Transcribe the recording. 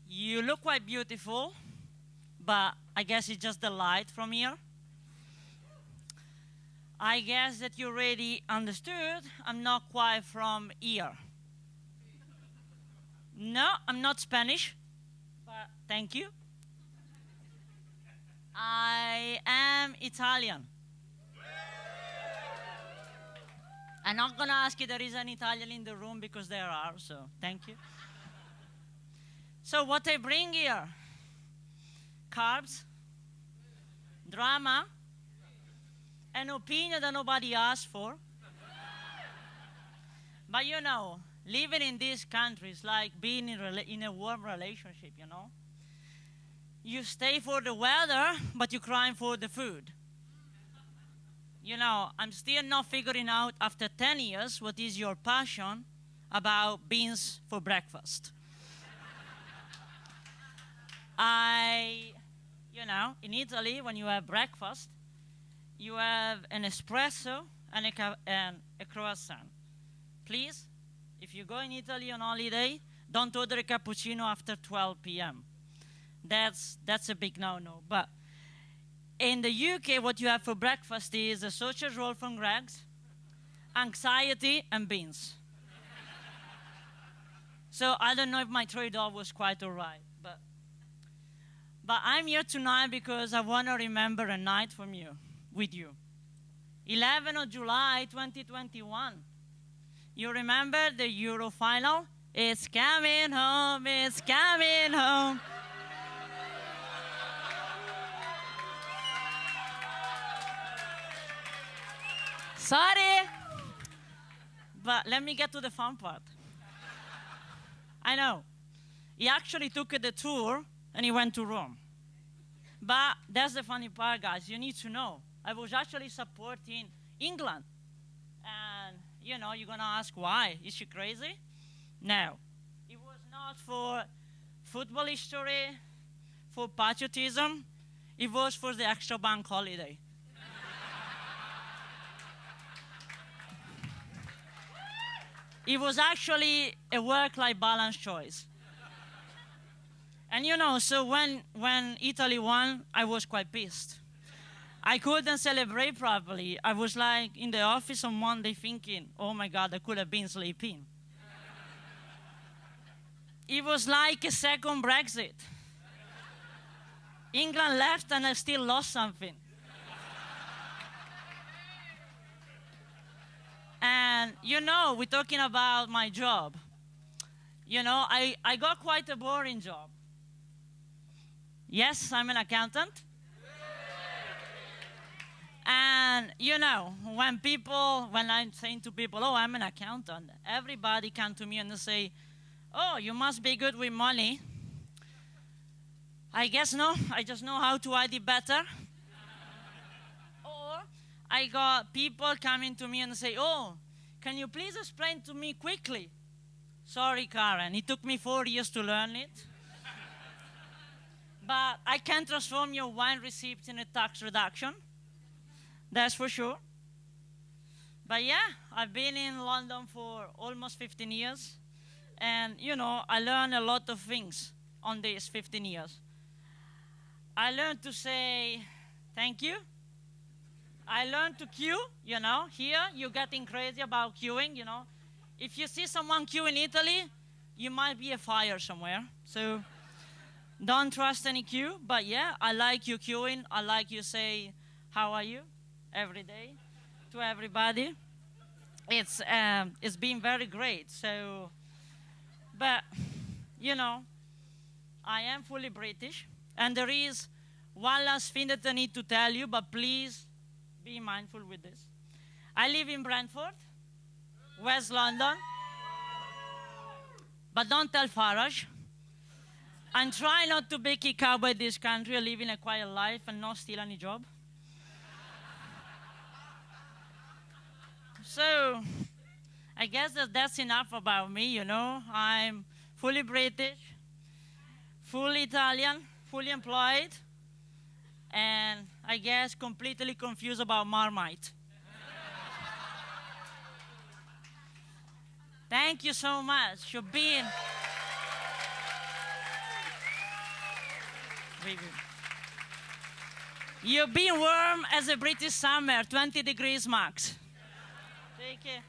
You look quite beautiful, but I guess it's just the light from here. I guess that you already understood I'm not quite from here. No, I'm not Spanish, but thank you. I am Italian. I'm not gonna ask if there is an Italian in the room because there are, so thank you. So what I bring here? Carbs, drama, an opinion that nobody asked for. But you know, living in this country is like being in a warm relationship, you know? You stay for the weather, but you cry for the food. You know, I'm still not figuring out after 10 years what is your passion about beans for breakfast. You know, in Italy, when you have breakfast, you have an espresso and a croissant. Please, if you go in Italy on holiday, don't order a cappuccino after 12 p.m. That's a big no-no. But in the UK, what you have for breakfast is a sausage roll from Greg's, anxiety, and beans. So I don't know if my trade-off was quite all right. But I'm here tonight because I want to remember a night with you. 11th of July, 2021. You remember the Euro final? It's coming home, it's coming home. Sorry, but let me get to the fun part. I know. He actually took the tour and he went to Rome. But that's the funny part, guys. You need to know. I was actually supporting England. And, you know, you're going to ask why. Is she crazy? No. It was not for football history, for patriotism. It was for the extra bank holiday. It was actually a work-life balance choice. And you know, so when Italy won, I was quite pissed. I couldn't celebrate properly. I was like in the office on Monday thinking, oh my God, I could have been sleeping. It was like a second Brexit. England left and I still lost something. And you know, we're talking about my job. You know, I got quite a boring job. Yes, I'm an accountant. And you know, when I'm saying to people, oh, I'm an accountant, everybody come to me and they say, oh, you must be good with money. I guess no, I just know how to hide it better. Or I got people coming to me and say, oh, can you please explain to me quickly? Sorry, Karen, it took me 4 years to learn it. But I can transform your wine receipt in a tax reduction. That's for sure. But yeah, I've been in London for almost 15 years. And, you know, I learned a lot of things on these 15 years. I learned to say thank you. I learned to queue, you know. Here, you're getting crazy about queuing, you know. If you see someone queue in Italy, you might be a fire somewhere. So don't trust any queue. But yeah, I like you queuing. I like you say, how are you? Every day to everybody. It's been very great. So, but, you know, I am fully British. And there is one last thing that I need to tell you, but please be mindful with this. I live in Brentford, West London. But don't tell Farage. I'm trying not to be kicked out by this country, living a quiet life and not steal any job. So, I guess that's enough about me, you know. I'm fully British, fully Italian, fully employed, and I guess completely confused about Marmite. Thank you so much for being. Baby. You've been warm as a British summer, 20 degrees max. Take care.